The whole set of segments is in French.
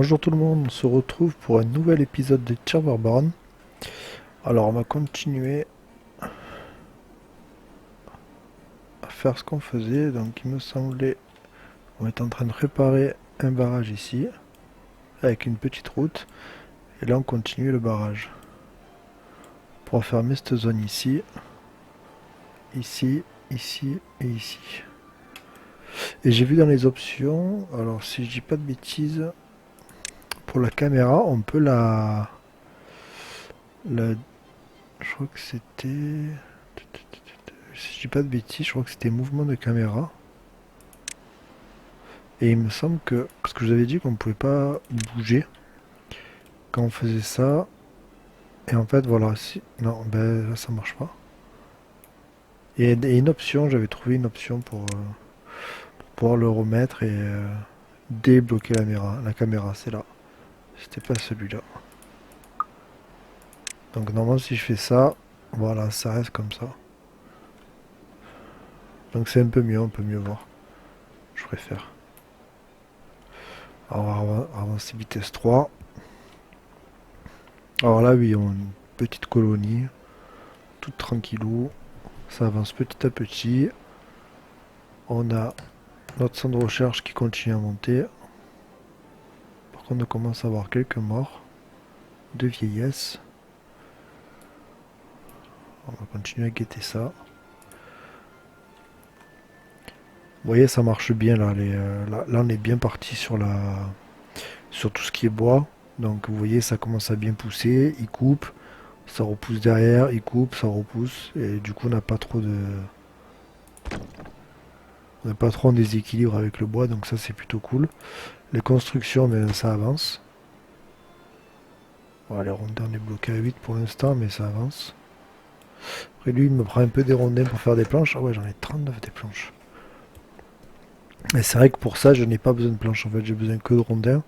Bonjour tout le monde, on se retrouve pour un nouvel épisode de Timberborn. Alors on va continuer à faire ce qu'on faisait. Donc il me semblait qu'on est en train de réparer un barrage ici, avec une petite route. Et là on continue le barrage. Pour fermer cette zone ici, ici, ici et ici. Et j'ai vu dans les options, alors si je dis pas de bêtises, pour la caméra on peut la je crois que c'était... Si je dis pas de bêtises, je crois que c'était mouvement de caméra. Et il me semble que... Parce que je vous avais dit qu'on ne pouvait pas bouger quand on faisait ça. Et en fait, voilà. Si... Non, ben là, ça marche pas. Et une option, j'avais trouvé une option pour pouvoir le remettre et débloquer la caméra. La caméra, c'est là. C'était pas celui-là. Donc normalement, si je fais ça, voilà, ça reste comme ça. Donc c'est un peu mieux, on peut mieux voir. Je préfère. Alors, on va avancer vitesse 3. Alors là, oui, on a une petite colonie. Toute tranquillou. Ça avance petit à petit. On a notre centre de recherche qui continue à monter. Par contre, on commence à avoir quelques morts de vieillesse. On va continuer à guetter ça. Vous voyez, ça marche bien là. Là, on est bien parti sur tout ce qui est bois. Donc, vous voyez, ça commence à bien pousser. Il coupe, ça repousse derrière. Il coupe, ça repousse. Et du coup, on n'a pas trop en déséquilibre avec le bois. Donc, ça, c'est plutôt cool. Les constructions, ben, ça avance. Voilà, les rondins, on est bloqué à 8 pour l'instant, mais ça avance. Après, lui, il me prend un peu des rondins pour faire des planches. Ah ouais, j'en ai 39 des planches. Et c'est vrai que pour ça, je n'ai pas besoin de planches. En fait, j'ai besoin que de rondins.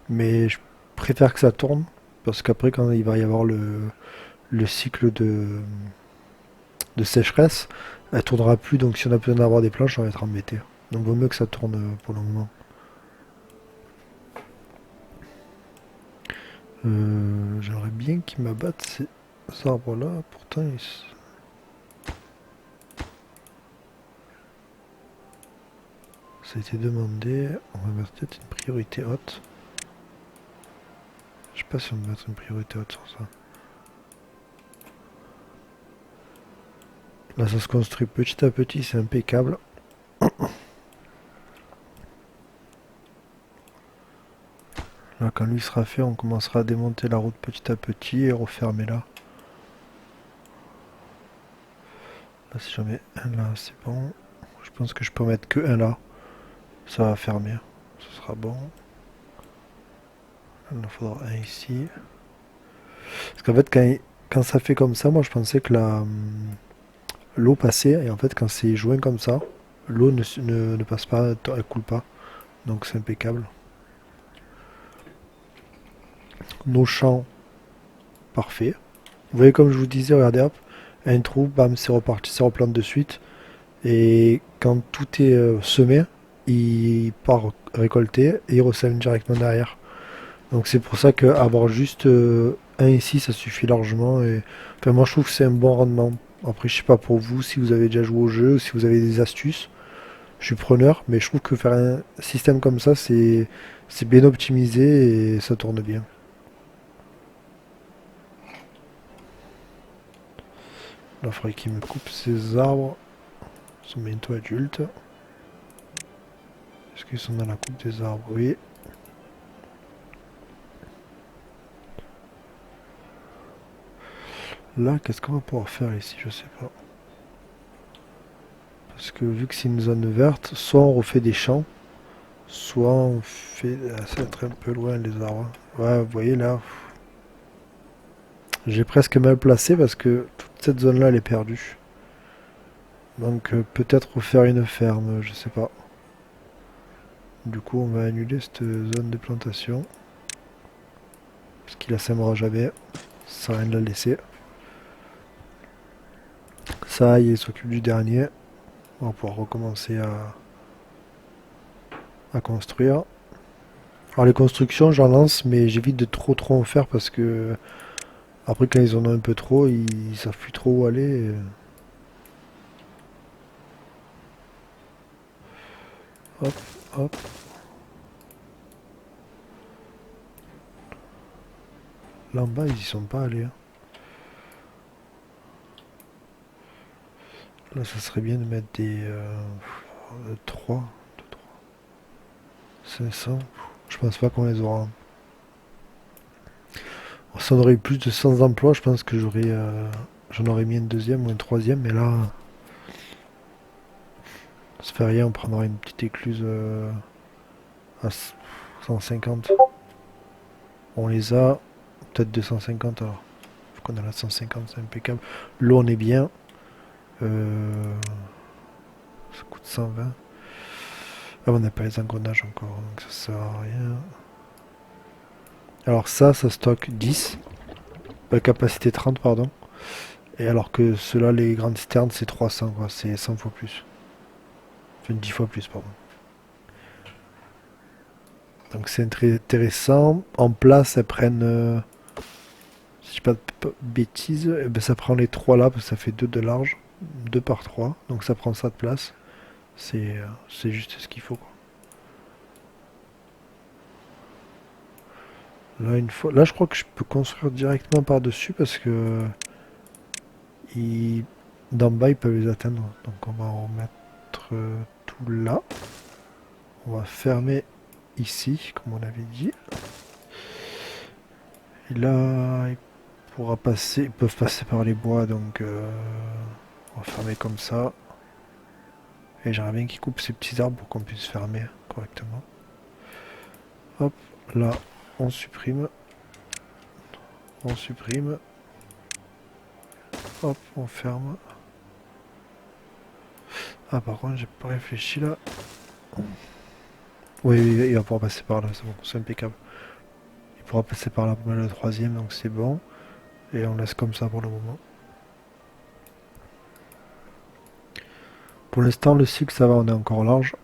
Mais je préfère que ça tourne. Parce qu'après, quand il va y avoir le cycle de sécheresse, elle tournera plus. Donc, si on a besoin d'avoir des planches, on va être embêté. Donc, vaut mieux que ça tourne pour le moment. J'aimerais bien qu'ils m'abattent ces arbres-là. Pourtant, ça a été demandé. On va mettre peut-être une priorité haute. Je sais pas si on va mettre une priorité haute sur ça. Là, ça se construit petit à petit, c'est impeccable. Là, quand lui sera fait, on commencera à démonter la route petit à petit et refermer là. Là, si j'en mets un là, c'est bon. Je pense que je peux mettre que un là. Ça va fermer. Ce sera bon. Il en faudra un ici. Parce qu'en fait, quand ça fait comme ça, moi je pensais que l'eau passait. Et en fait, quand c'est joint comme ça, l'eau ne passe pas, elle coule pas. Donc c'est impeccable. Nos champs, parfait. Vous voyez, comme je vous disais, regardez hop, un trou, bam, c'est reparti, ça replante de suite. Et quand tout est semé, il part récolter et il ressème directement derrière. Donc c'est pour ça qu'avoir juste un ici, ça suffit largement. Et... Enfin, moi je trouve que c'est un bon rendement. Après, je sais pas pour vous si vous avez déjà joué au jeu ou si vous avez des astuces. Je suis preneur, mais je trouve que faire un système comme ça, c'est bien optimisé et ça tourne bien. Là, il faudrait qu'il me coupe ces arbres. Ils sont bientôt adultes. Est-ce qu'ils sont dans la coupe des arbres? Oui. Là, qu'est-ce qu'on va pouvoir faire ici? Je sais pas. Parce que vu que c'est une zone verte, soit on refait des champs, soit on fait... Ah, ça va être un peu loin les arbres. Ouais, vous voyez là, j'ai presque mal placé parce que toute cette zone-là, elle est perdue. Donc peut-être refaire une ferme, je sais pas. Du coup, on va annuler cette zone de plantation. Parce qu'il la sèmera jamais. Ça sert à rien de la laisser. Ça, il s'occupe du dernier. On va pouvoir recommencer à construire. Alors les constructions, j'en lance, mais j'évite de trop en faire parce que après quand ils en ont un peu trop, ils savent plus trop où aller. Hop, hop. Là en bas, ils y sont pas allés, hein. Là, ça serait bien de mettre des 3, 500. Je pense pas qu'on les aura. Si on aurait eu plus de 100 emplois, je pense que j'en aurais mis une deuxième ou une troisième, mais là, ça fait rien, on prendra une petite écluse à 150. On les a, peut-être 250 alors. Faut qu'on a la 150, c'est impeccable. L'eau, on est bien. Ça coûte 120. Ah, on n'a pas les engrenages encore, donc ça sert à rien. Alors ça stocke 10. Capacité 30, pardon. Et alors que ceux-là, les grandes citernes, c'est 300, quoi. C'est 100 fois plus. Enfin, 10 fois plus, pardon. Donc c'est très intéressant. En place, elles prennent, si je dis pas de bêtises, eh ben, ça prend les 3 là, parce que ça fait 2 de large. 2 par 3. Donc ça prend ça de place. C'est juste ce qu'il faut, quoi. Là, une fois, là, je crois que je peux construire directement par-dessus parce que d'en bas, ils peuvent les atteindre. Donc on va en remettre tout là. On va fermer ici, comme on avait dit. Et là, ils peuvent passer par les bois, donc on va fermer comme ça. Et j'aimerais bien qu'ils coupent ces petits arbres pour qu'on puisse fermer correctement. Hop, là, on supprime. On supprime. Hop, on ferme. Ah, par contre, j'ai pas réfléchi là. Oui, il va pouvoir passer par là, c'est bon, c'est impeccable. Il pourra passer par là pour le troisième, donc c'est bon. Et on laisse comme ça pour le moment. Pour l'instant, le cycle, ça va, on est encore large.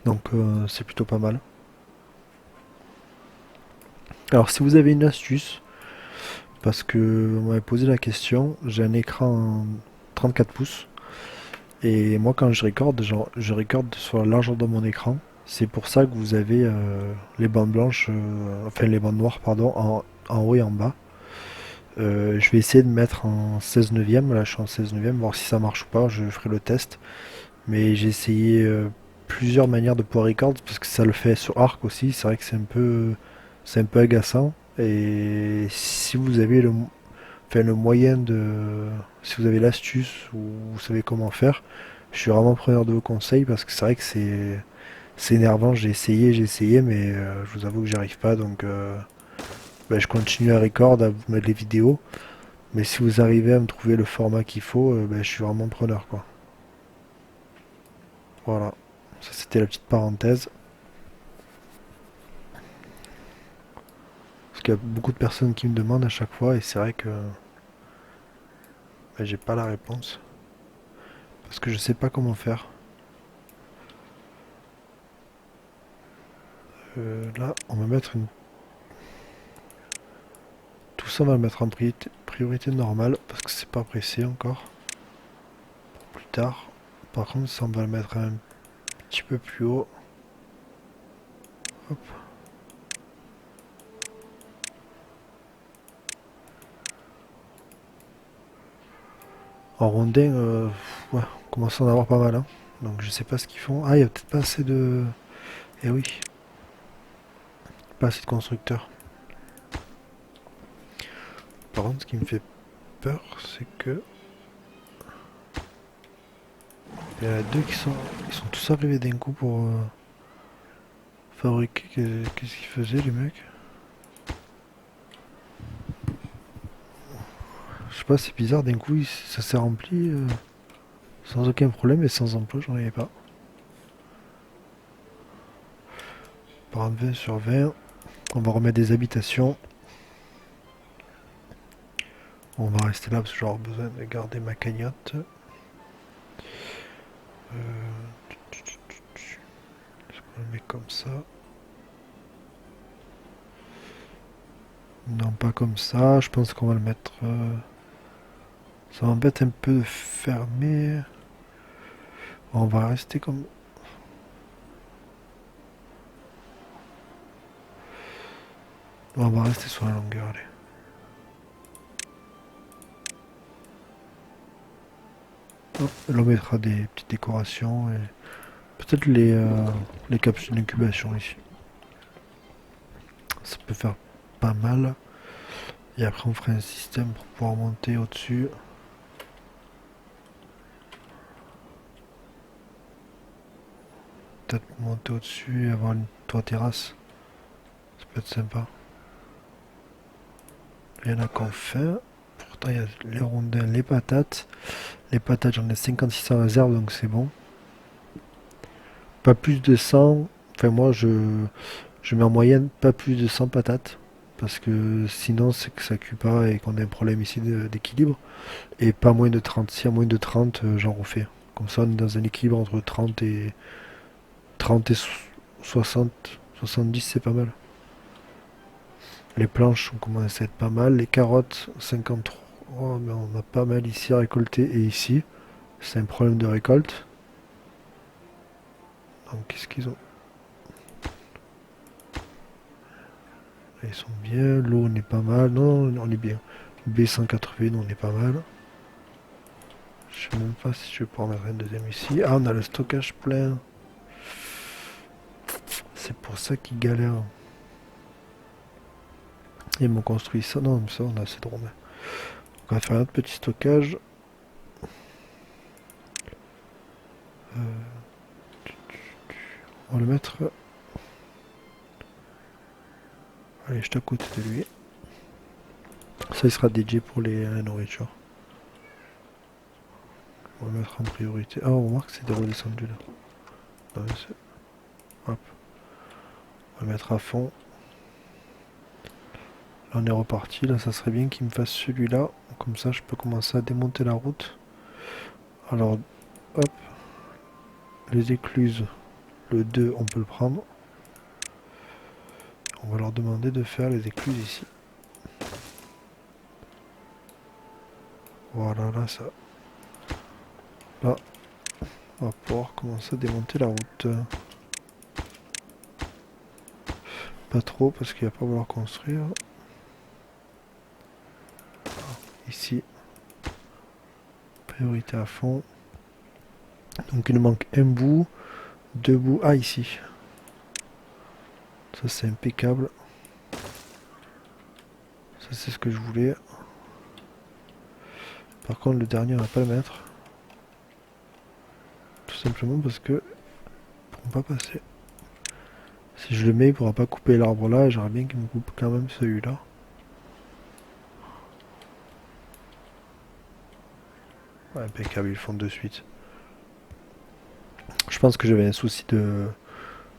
Donc c'est plutôt pas mal. Alors si vous avez une astuce, parce que on m'avait posé la question, j'ai un écran 34 pouces. Et moi quand je recorde, je recorde sur la largeur de mon écran. C'est pour ça que vous avez les bandes blanches, enfin les bandes noires, pardon, en haut et en bas. Je vais essayer de mettre en 16 neuvième, là je suis en 16 neuvième, voir si ça marche ou pas, je ferai le test. Mais j'ai essayé plusieurs manières de pouvoir record, parce que ça le fait sur Arc aussi, c'est vrai que c'est un peu agaçant. Et si vous avez enfin, le moyen de... Si vous avez l'astuce ou vous savez comment faire, je suis vraiment preneur de vos conseils, parce que c'est vrai que c'est énervant, j'ai essayé, mais je vous avoue que j'y arrive pas, donc je continue à record, à vous mettre les vidéos. Mais si vous arrivez à me trouver le format qu'il faut, je suis vraiment preneur, quoi. Voilà, ça c'était la petite parenthèse. Parce qu'il y a beaucoup de personnes qui me demandent à chaque fois, et c'est vrai que j'ai pas la réponse. Parce que je sais pas comment faire. Là, on va mettre une... Tout ça, on va le mettre en priorité normale, parce que c'est pas pressé encore. Plus tard. Par contre, ça, on va le mettre un petit peu plus haut. Hop. En rondin, ouais, on commence à en avoir pas mal, hein. Donc je sais pas ce qu'ils font. Ah, il y a peut-être pas assez de... Eh oui, pas assez de constructeurs. Par contre, ce qui me fait peur, c'est que... Il y en a deux ils sont tous arrivés d'un coup pour fabriquer. Qu'est-ce qu'ils faisaient, les mecs? Je sais pas, c'est bizarre, d'un coup, ça s'est rempli sans aucun problème et sans emploi, j'en avais pas. Par exemple, 20 sur 20. On va remettre des habitations. On va rester là parce que j'aurai besoin de garder ma cagnotte. Je le mets comme ça. Non, pas comme ça. Je pense qu'on va le mettre... Ça m'embête un peu de fermer. On va rester comme... On va rester sur la longueur, allez. Hop, là, on mettra des petites décorations et peut-être les capsules d'incubation ici. Ça peut faire pas mal. Et après, on fera un système pour pouvoir monter au-dessus. Peut-être monter au-dessus et avoir une toit terrasse. Ça peut être sympa. Il y en a qu'on fait. Pourtant, il y a les rondins, les patates. Les patates, j'en ai 56 en réserve, donc c'est bon. Pas plus de 100. Enfin, moi, je mets en moyenne pas plus de 100 patates. Parce que sinon, c'est que ça cuit pas et qu'on a un problème ici d'équilibre. Et pas moins de 30. Si à moins de 30, j'en refais. Comme ça, on est dans un équilibre entre 30 et 60. 70, c'est pas mal. Les planches ont commencé à être pas mal. Les carottes, 53. Mais on a pas mal ici à récolter et ici. C'est un problème de récolte. Donc, qu'est-ce qu'ils ont? Ils sont bien. L'eau, on est pas mal. Non, on est bien. B180, on est pas mal. Je sais même pas si je vais pouvoir mettre un deuxième ici. Ah, on a le stockage plein. C'est pour ça qu'ils galèrent. Ils m'ont construit ça. Non, mais ça, on a assez de romains. On va faire un autre petit stockage. On va le mettre. Allez, juste à côté de lui. Ça, il sera dédié pour la nourriture. On va le mettre en priorité. Ah, on remarque que c'est redescendu là. Non, hop. On va le mettre à fond. Là, on est reparti. Là, ça serait bien qu'il me fasse celui-là. Comme ça, je peux commencer à démonter la route. Alors, hop. Les écluses. Le 2, on peut le prendre. On va leur demander de faire les écluses ici. Voilà, là, ça. Là, on va pouvoir commencer à démonter la route. Pas trop, parce qu'il va pas vouloir construire. Ici, priorité à fond. Donc, il nous manque un bout, deux bouts. Ah, ici. Ça, c'est impeccable. Ça, c'est ce que je voulais. Par contre, le dernier, on va pas le mettre. Tout simplement parce que ils pourront pas passer. Si je le mets, il pourra pas couper l'arbre là. J'aimerais bien qu'il me coupe quand même celui-là. Ouais, impeccable, ils le font de suite. Je pense que j'avais un souci de...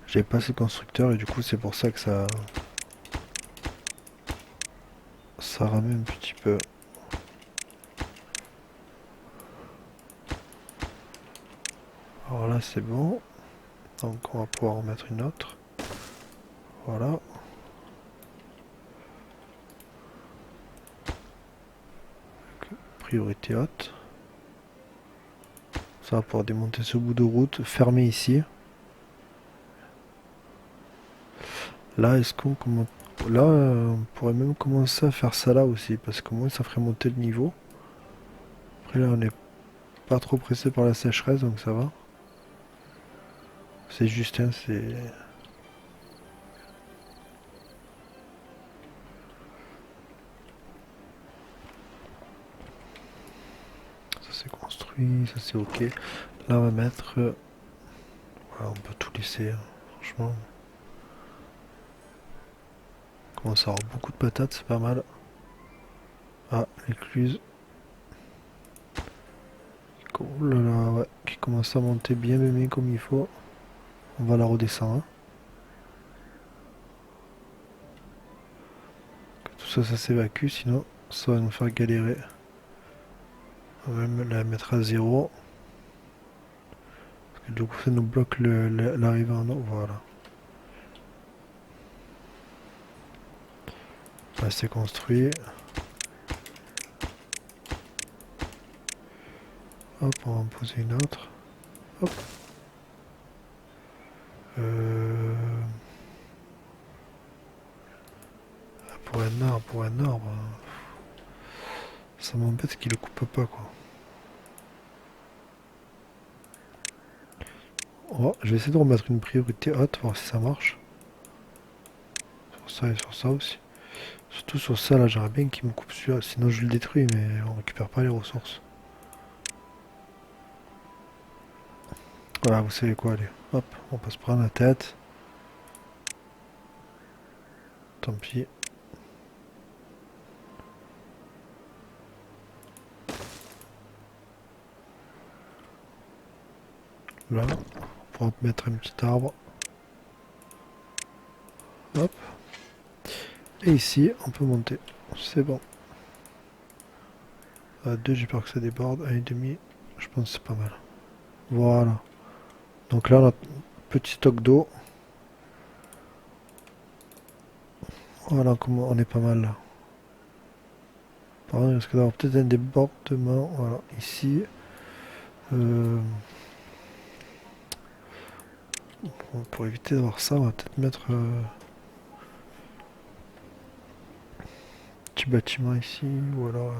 J'avais pas assez de constructeurs et du coup, c'est pour ça que ça ramait un petit peu. Alors là, c'est bon. Donc, on va pouvoir en mettre une autre. Voilà. Priorité haute. Ça va pouvoir démonter ce bout de route, fermer ici. Là, est-ce qu'on commence... Là, on pourrait même commencer à faire ça là aussi, parce qu'au moins ça ferait monter le niveau. Après là, on n'est pas trop pressé par la sécheresse, donc ça va. C'est juste, hein, c'est... Ça c'est construit, ça c'est ok. Là, on va mettre... Voilà, on peut tout laisser, hein, franchement. On commence à avoir beaucoup de patates, c'est pas mal. Ah, l'écluse. Oh là là, ouais, qui commence à monter bien mémé comme il faut. On va la redescendre, hein. Que tout ça, ça s'évacue, sinon ça va nous faire galérer. On va même la mettre à zéro. Parce que du coup, ça nous bloque l'arrivée en eau. Voilà. Là c'est construit. Hop, on va en poser une autre. Hop. Pour un arbre, ça m'embête qu'il le coupe pas quoi. Oh, je vais essayer de remettre une priorité haute, voir si ça marche. Sur ça et sur ça aussi. Surtout sur ça là, j'aimerais bien qu'il me coupe celui-là, sinon je le détruis mais on récupère pas les ressources. Voilà, vous savez quoi, allez. Hop, on peut se prendre la tête. Tant pis. Là, on pourra mettre un petit arbre. Hop. Et ici, on peut monter. C'est bon. À 2, j'ai peur que ça déborde. 1,5, je pense que c'est pas mal. Voilà. Donc là, notre petit stock d'eau. Voilà, comment on est pas mal là. Par contre, il risque d'avoir peut-être un débordement. Voilà, ici. Pour éviter d'avoir ça, on va peut-être mettre un petit bâtiment ici. Ou alors.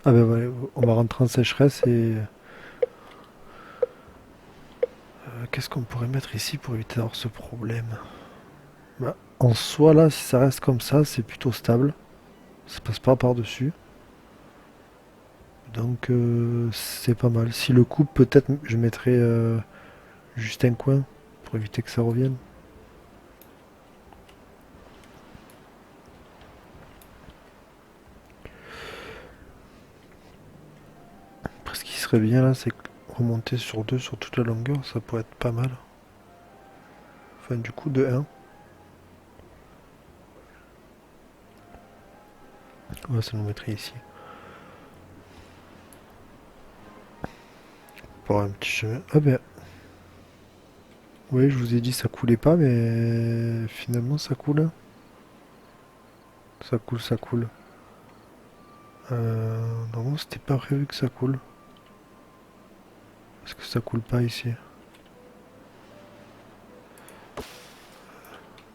Ah ben voilà, on va rentrer en sécheresse et. Qu'est-ce qu'on pourrait mettre ici pour éviter d'avoir ce problème? Bah, en soi, là, si ça reste comme ça, c'est plutôt stable. Ça passe pas par-dessus. Donc, c'est pas mal. Si le coupe, peut-être, je mettrais juste un coin pour éviter que ça revienne. Après, ce qui serait bien là, c'est remonter sur 2 sur toute la longueur. Ça pourrait être pas mal. Enfin, du coup, de 1. Ouais, ça nous mettrait ici. Pour un petit chemin. Ah ben, oui, je vous ai dit ça coulait pas, mais finalement ça coule. Ça coule, ça coule. Normalement, c'était pas prévu que ça coule. Est-ce que ça coule pas ici?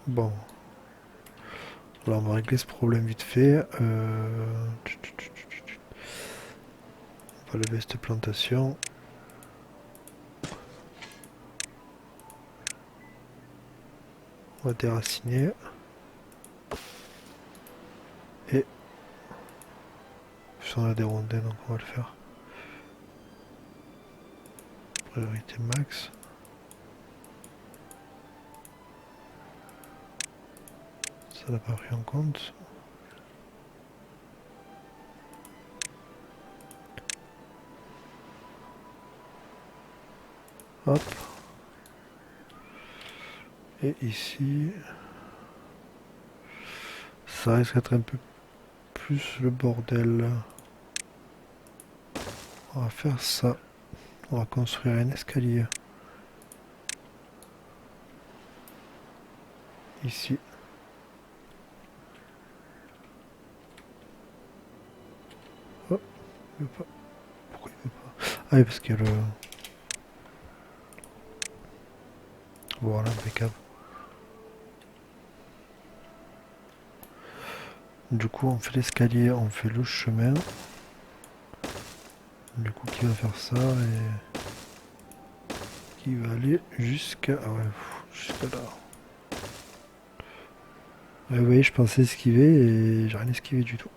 Bon. Alors, on va régler ce problème vite fait. On va lever cette plantation. On va déraciner. Et si on a des rondins, donc on va le faire. Priorité max. Ça l'a pas pris en compte. Hop. Et ici, ça risque d'être un peu plus le bordel. On va faire ça. On va construire un escalier. Ici. Oh, il veut pas. Pourquoi il veut pas? Ah oui, parce qu'il y a le... Voilà, impeccable. Du coup, on fait l'escalier, on fait le chemin. Du coup, qui va faire ça et qui va aller jusqu'à... Ah ouais, jusqu'à là. Ouais, vous voyez, je pensais esquiver et j'ai rien esquivé du tout.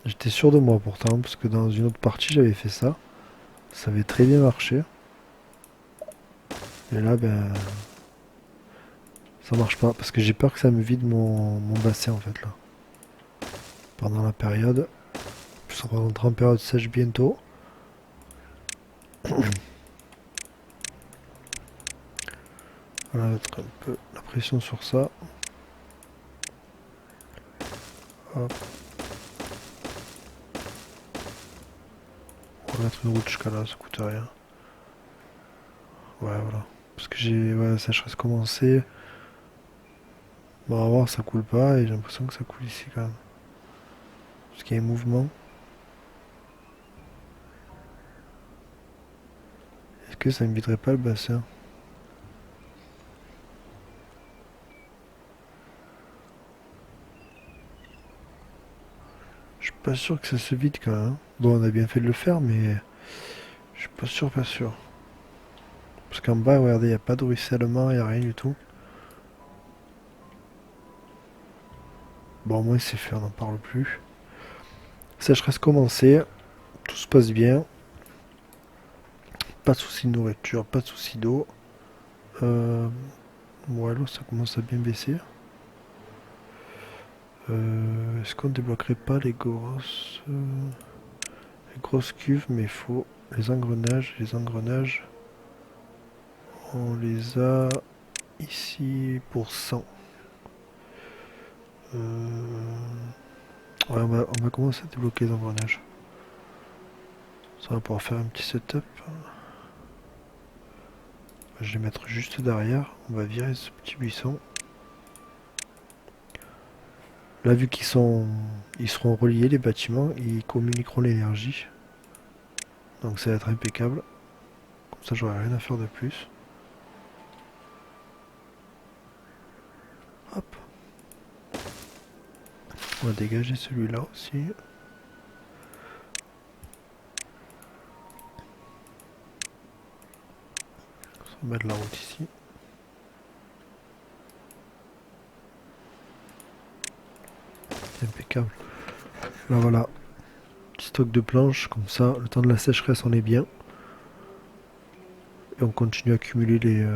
J'étais sûr de moi pourtant, parce que dans une autre partie, j'avais fait ça. Ça avait très bien marché. Et là, ben... ça marche pas, parce que j'ai peur que ça me vide mon bassin en fait là. Pendant la période. Plus on va rentrer en période sèche bientôt. On va mettre un peu la pression sur ça. Hop. On va mettre une route jusqu'à là, ça coûte rien. Ouais, voilà. Parce que j'ai... Ouais, la sécheresse commencée. Bon, on va voir, ça coule pas et j'ai l'impression que ça coule ici quand même. Parce qu'il y a un mouvement. Est-ce que ça ne viderait pas le bassin? Je suis pas sûr que ça se vide quand même, hein. Bon, on a bien fait de le faire, mais je suis pas sûr, pas sûr. Parce qu'en bas, regardez, il n'y a pas de ruissellement, il n'y a rien du tout. Bon, au moins c'est fait, on n'en parle plus. Sécheresse commencée, tout se passe bien. Pas de soucis de nourriture, pas de soucis d'eau. Euh, ouais, l'eau ça commence à bien baisser. Est-ce qu'on débloquerait pas les grosses cuves? Mais il faut les engrenages. Les engrenages, on les a ici pour 100. Ouais, on va commencer à débloquer les engrenages. Ça va pouvoir faire un petit setup. Je vais les mettre juste derrière. On va virer ce petit buisson. Là, vu ils seront reliés, les bâtiments, ils communiqueront l'énergie. Donc ça va être impeccable. Comme ça, j'aurai rien à faire de plus. Hop. On va dégager celui-là aussi. On va mettre la route ici. Impeccable. Là, voilà. Petit stock de planches. Comme ça, le temps de la sécheresse, on est bien. Et on continue à accumuler les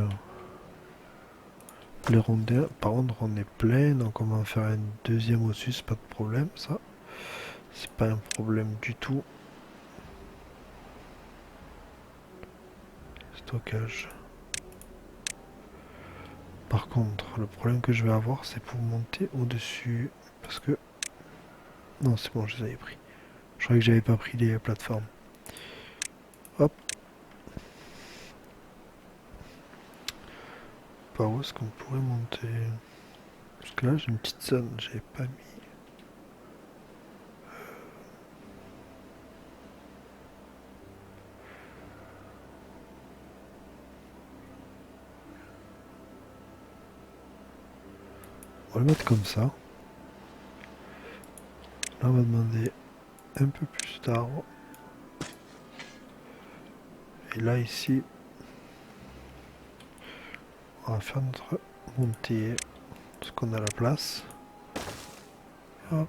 rondins. Par contre, on est plein. Donc on va en faire un deuxième au-dessus. C'est pas de problème, ça. C'est pas un problème du tout. Stockage. Par contre, le problème que je vais avoir, c'est pour monter au-dessus. Parce que... Non, c'est bon, je les avais pris. Je croyais que j'avais pas pris les plateformes. Hop. Par où est-ce qu'on pourrait monter? Parce que là, j'ai une petite zone, j'avais pas mis. On va le mettre comme ça. Là, on va demander un peu plus d'arbres. Et là, ici, on va faire notre montée. Parce qu'on a la place. Hop,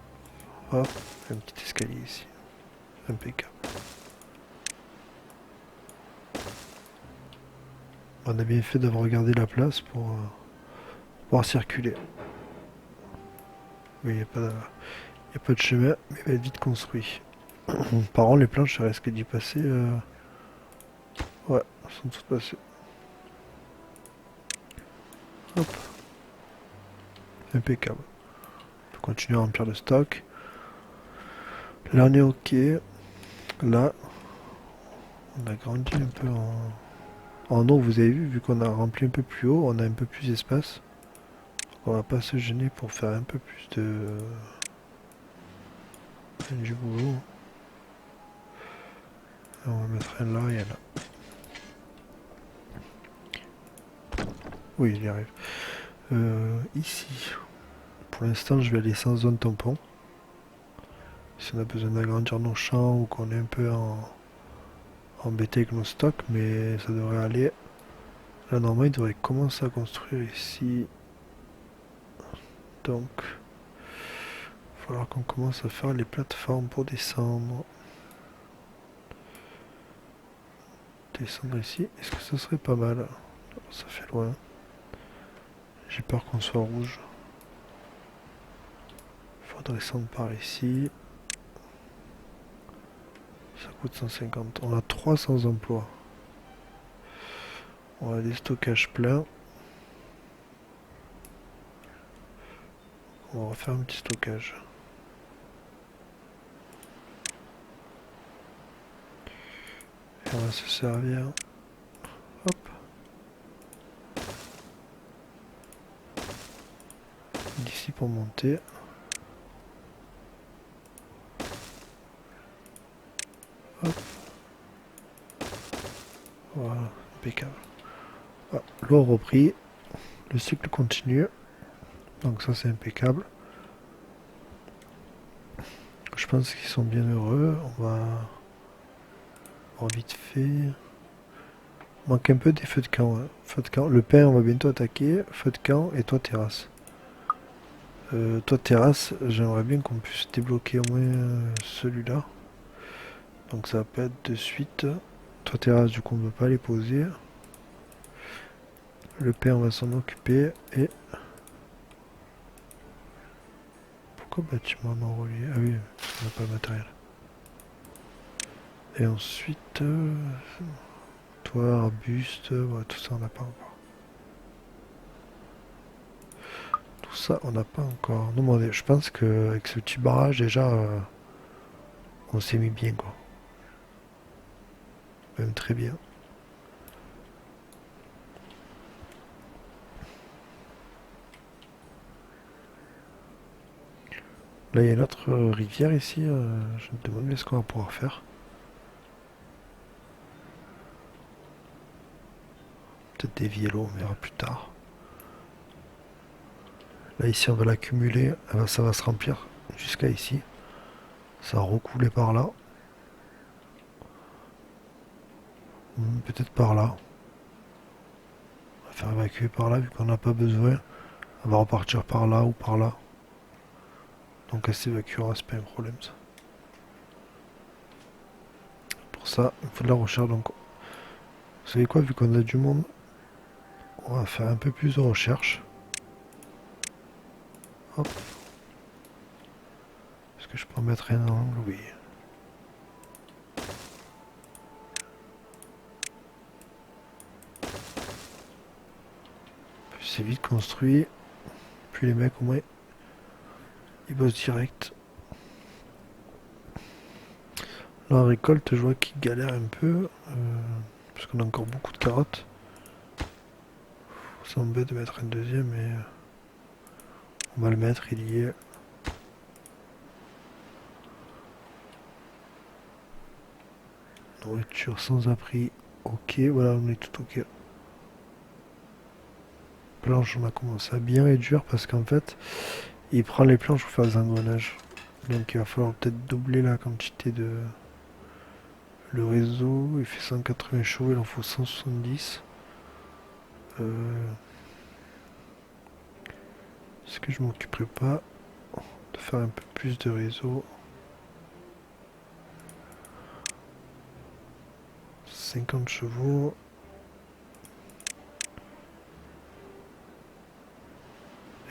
hop. Un petit escalier ici. Impeccable. On a bien fait d'avoir regardé la place pour pouvoir circuler. Oui, il n'y a, a pas de chemin, mais il va être vite construit. Par contre, les planches, ça risque d'y passer. Ouais, elles sont toutes passées. Hop, impeccable. On peut continuer à remplir le stock. Là, on est ok. Là, on a grandi un peu en eau, vous avez vu qu'on a rempli un peu plus haut, on a un peu plus d'espace. On va pas se gêner pour faire un peu plus du boulot. On va mettre un là et un là. Oui, il y arrive. Ici, pour l'instant, je vais aller sans zone tampon. Si on a besoin d'agrandir nos champs ou qu'on est un peu embêté avec nos stocks, mais ça devrait aller. Là, normalement, il devrait commencer à construire ici. Donc, il va falloir qu'on commence à faire les plateformes pour descendre. Descendre ici, est-ce que ça serait pas mal? Ça fait loin. J'ai peur qu'on soit rouge. Il faudrait descendre par ici. Ça coûte 150. On a 300 emplois. On a des stockages pleins. On va refaire un petit stockage. Et on va se servir. Hop. d'ici pour monter. Hop. Voilà, impeccable. Ah, l'eau a repris, le cycle continue, donc ça c'est impeccable. Je pense qu'ils sont bien heureux. On va voir vite fait. Manque un peu des feux de camp, hein. Feu de camp. Le pain, on va bientôt attaquer. Feu de camp et toi terrasse. Toi terrasse, j'aimerais bien qu'on puisse débloquer au moins celui-là. Donc ça va pas être de suite. Toi terrasse, du coup on ne peut pas les poser. Le pain, on va s'en occuper. Et pourquoi bâtiment non relié? Ah oui, on n'a pas le matériel. Et ensuite, toi, arbuste, ouais, tout ça on n'a pas encore. Tout ça on n'a pas encore. Non, mais je pense qu'avec ce petit barrage déjà, on s'est mis bien quoi. Même très bien. Là il y a une autre rivière ici, je me demande ce qu'on va pouvoir faire. Peut-être dévier l'eau, on verra plus tard. Là ici on va l'accumuler, ça va se remplir jusqu'à ici. Ça va recouler par là. Peut-être par là. On va faire évacuer par là vu qu'on n'a pas besoin. On va repartir par là ou par là. Donc elle s'évacuera, c'est pas un problème ça. Pour ça, il faut de la recherche. Donc, vous savez quoi, vu qu'on a du monde, on va faire un peu plus de recherche. Hop. Est-ce que je peux en mettre un angle? Oui. Plus c'est vite construit, puis les mecs au moins ils bossent direct. Là en récolte, je vois qu'ils galèrent un peu, parce qu'on a encore beaucoup de carottes. Ça m'embête de mettre un deuxième, mais on va le mettre, il y est. Nourriture sans abri, ok, voilà, on est tout ok. Planches, on a commencé à bien réduire parce qu'en fait, il prend les planches pour faire des engrenages. Donc il va falloir peut-être doubler la quantité de... Le réseau, il fait 180 chevaux, il en faut 170. Est-ce que je m'occuperai pas de faire un peu plus de réseau? 50 chevaux.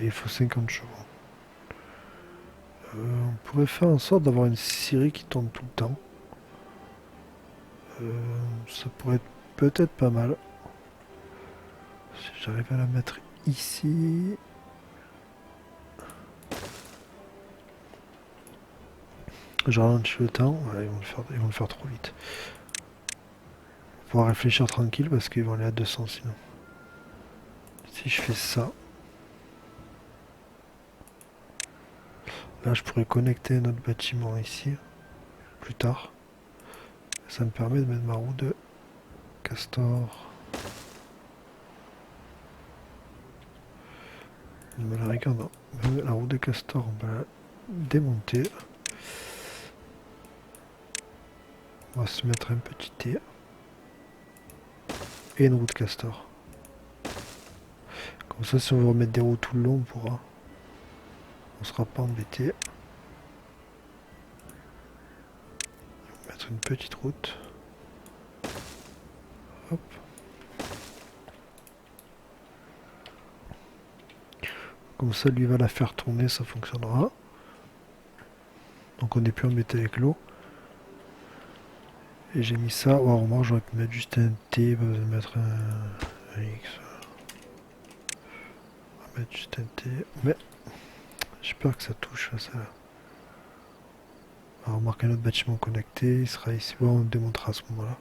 Et il faut 50 chevaux. On pourrait faire en sorte d'avoir une scierie qui tourne tout le temps. Ça pourrait être peut-être pas mal. Si j'arrive à la mettre ici. Je ralentis le temps. Ouais, ils vont le faire trop vite. On va pouvoir réfléchir tranquille parce qu'ils vont aller à 200 sinon. Si je fais ça. Là, je pourrais connecter un autre bâtiment ici. Plus tard. Ça me permet de mettre ma roue de castor. Mais la rigueur, non. La roue de castor, on va la démonter. On va se mettre un petit T. Et une roue de castor. Comme ça, si on veut remettre des roues tout le long, on pourra. On sera pas embêté. Mettre une petite route. Hop. Comme ça, lui va la faire tourner, ça fonctionnera. Donc on n'est plus embêté avec l'eau. Et j'ai mis ça. Oh, moi j'aurais pu mettre juste un T, pas besoin de mettre un X. On va mettre juste un T. Mais j'ai peur que ça touche à ça. On va remarquer un autre bâtiment connecté. Il sera ici. Bon, on le démontera à ce moment-là.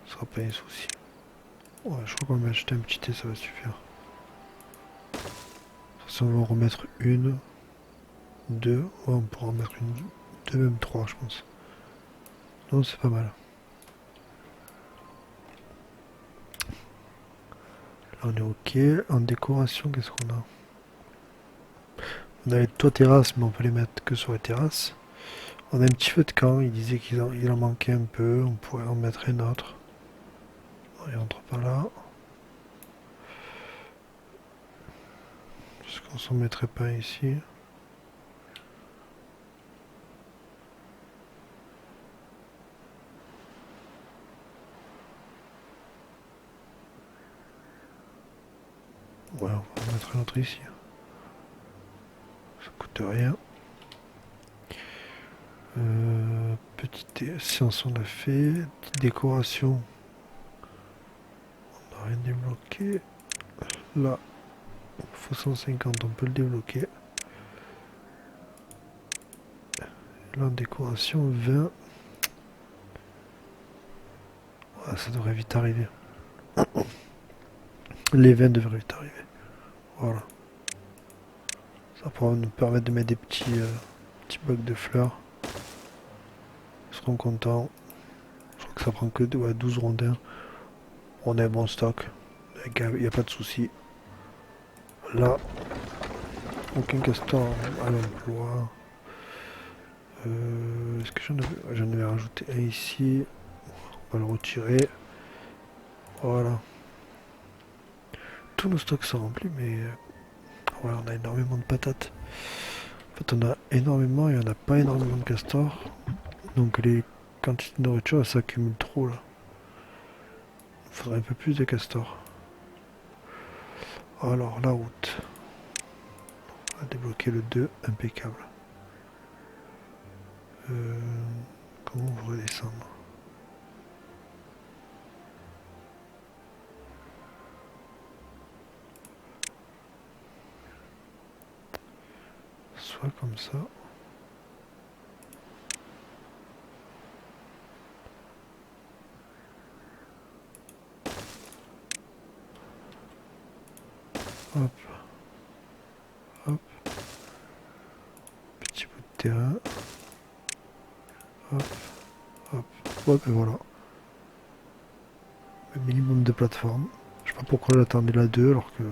Ce sera pas un souci. Ouais, je crois qu'on va acheter un petit T, ça va suffire. Si on va en remettre une, deux, ouais, on pourra en mettre une, deux, même trois, je pense. Non, c'est pas mal. Là, on est ok. En décoration, qu'est-ce qu'on a? On a les toits terrasses, mais on peut les mettre que sur les terrasses. On a un petit feu de camp, il disait qu'il en manquait un peu, on pourrait en mettre un autre. Il rentre pas là. Est-ce qu'on s'en mettrait pas ici? Ouais, on va en mettre un autre ici. Ça coûte rien. Petite séance on a fait. Petite décoration. On n'a rien débloqué. Là, il faut 150, on peut le débloquer. Là, en décoration, 20. Ouais, ça devrait vite arriver. Les 20 devraient vite arriver. Voilà. Ça pourra nous permettre de mettre des petits blocs de fleurs. Ils seront contents. Je crois que ça prend que ouais, 12 rondins. On a un bon stock. Il n'y a pas de souci. Là, aucun castor à l'emploi. Est-ce que j'en avais rajouté un ici? On va le retirer. Voilà. Tous nos stocks sont remplis, mais ouais, on a énormément de patates. En fait, on a énormément et on n'a pas énormément de castors. Donc les quantités de nourriture elles s'accumulent trop là. Il faudrait un peu plus de castors. Alors, la route. On va débloquer le 2, impeccable. Comment vous redescendre? Soit comme ça. Hop, hop. Petit bout de terrain. Hop, hop. Hop, et voilà. Le minimum de plateforme. Je sais pas pourquoi j'attendais la 2 alors que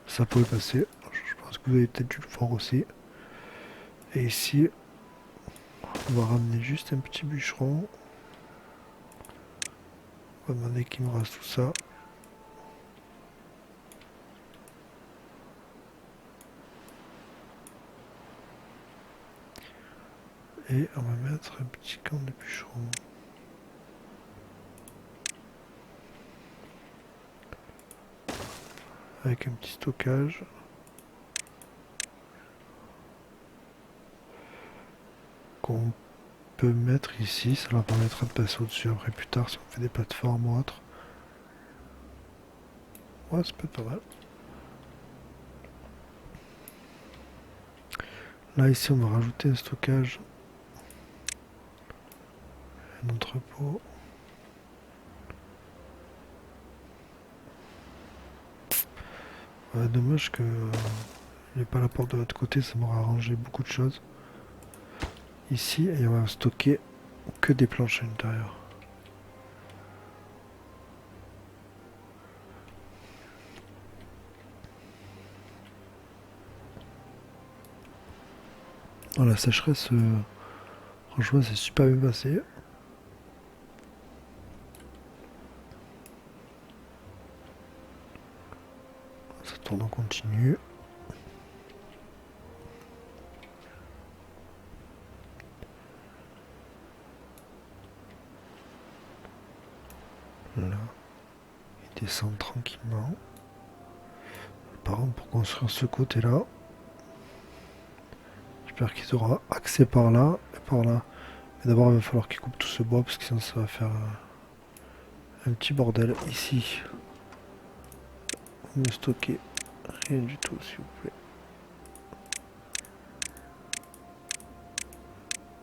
ça pouvait passer. Je pense que vous avez peut-être dû le voir aussi. Et ici, on va ramener juste un petit bûcheron. On va demander qu'il me reste tout ça. Et on va mettre un petit camp de bûcheron. Avec un petit stockage. Qu'on peut mettre ici. Ça leur permettra de passer au-dessus après plus tard si on fait des plateformes ou autre. Ouais, ça peut être pas mal. Là, ici, on va rajouter un stockage. Un entrepôt. Ouais, dommage que il n'y ait pas la porte de l'autre côté, ça m'aurait arrangé beaucoup de choses. Ici, et on va stocker que des planches à l'intérieur. Dans la sécheresse, franchement, c'est super bien passé. Ça tourne en continu. Là, il descend tranquillement. Par contre, pour construire ce côté-là, j'espère qu'ils auront accès par là et par là. Mais d'abord, il va falloir qu'ils coupent tout ce bois parce que sinon, ça va faire un petit bordel ici. Vous ne stockez rien du tout, s'il vous plaît.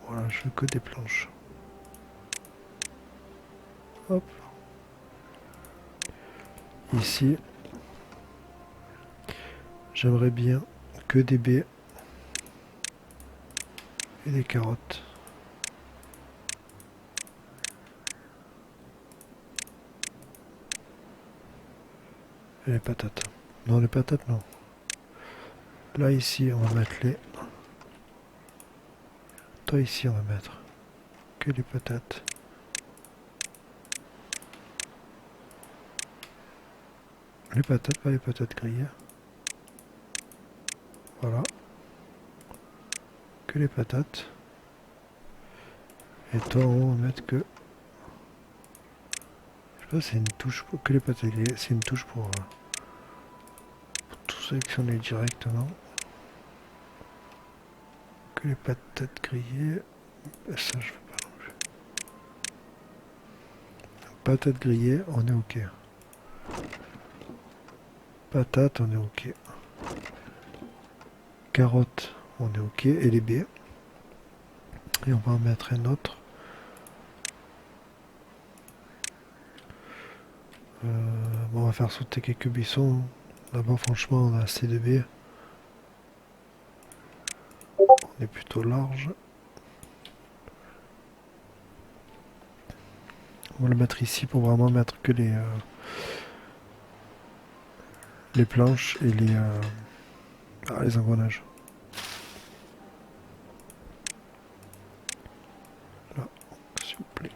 Voilà, je veux que des planches. Hop. Ici, j'aimerais bien que des baies et des carottes. Et les patates. Non, les patates, non. Là, ici, on va mettre les... Toi, ici, on va mettre que les patates. Les patates, pas les patates grillées. Voilà. Que les patates. Et toi, on va mettre que... Je sais pas, c'est une touche pour... Que les patates grillées, c'est une touche pour tout sélectionner directement. Que les patates grillées... Ça, je veux pas non plus. Patates grillées, on est ok. Patates, on est ok. Carottes, on est ok. Et les baies. Et on va en mettre un autre. Bon, on va faire sauter quelques buissons. D'abord, franchement, on a assez de baies. On est plutôt large. On va le mettre ici pour vraiment mettre que les planches et les engrenages. Là, s'il vous plaît.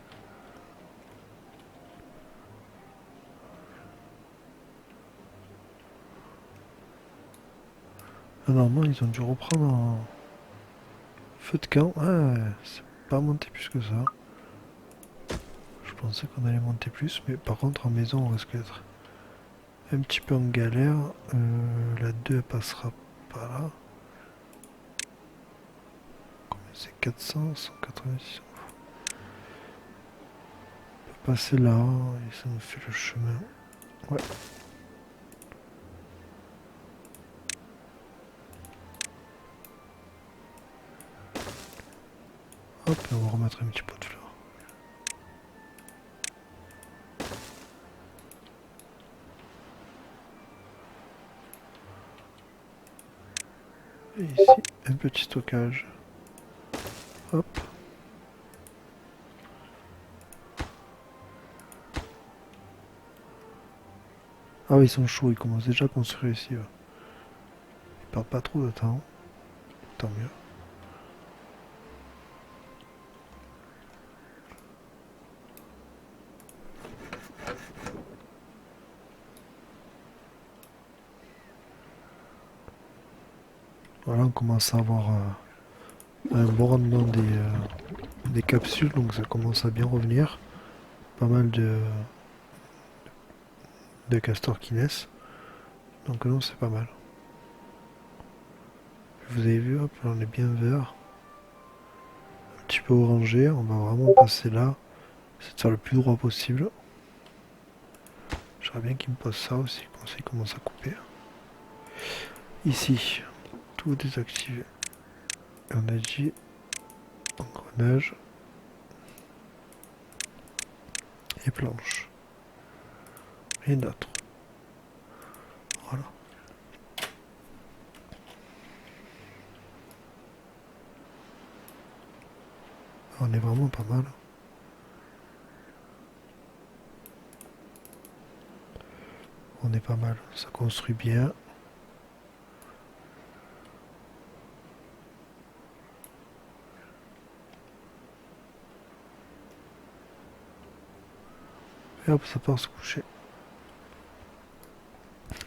Ah, normalement, ils ont dû reprendre en feu de camp. Ah, c'est pas monté plus que ça. Je pensais qu'on allait monter plus, mais par contre, en maison, on risque d'être un petit peu en galère. La 2 elle passera pas là. C'est 400, 186. On peut passer là, et ça nous fait le chemin. Ouais. Hop, on va remettre un petit pot de fleurs. Et ici, un petit stockage. Hop. Ah oui, ils sont chauds, ils commencent déjà à construire ici. Ouais. Ils perdent pas trop de temps. Tant mieux. Voilà, on commence à avoir un bon rendement des capsules, donc ça commence à bien revenir. Pas mal de castors qui naissent. Donc non, c'est pas mal. Vous avez vu, hop, là on est bien vert. Un petit peu orangé, on va vraiment passer là. C'est de faire le plus droit possible. J'aimerais bien qu'il me pose ça aussi, comme ça il commence à couper. Ici, tout désactivé. Et on a dit engrenage et planche. Rien d'autre. Voilà. On est vraiment pas mal. On est pas mal. Ça construit bien. Et hop, ça part se coucher.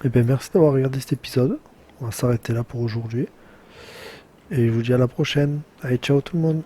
Et bien merci d'avoir regardé cet épisode. On va s'arrêter là pour aujourd'hui. Et je vous dis à la prochaine. Allez, ciao tout le monde.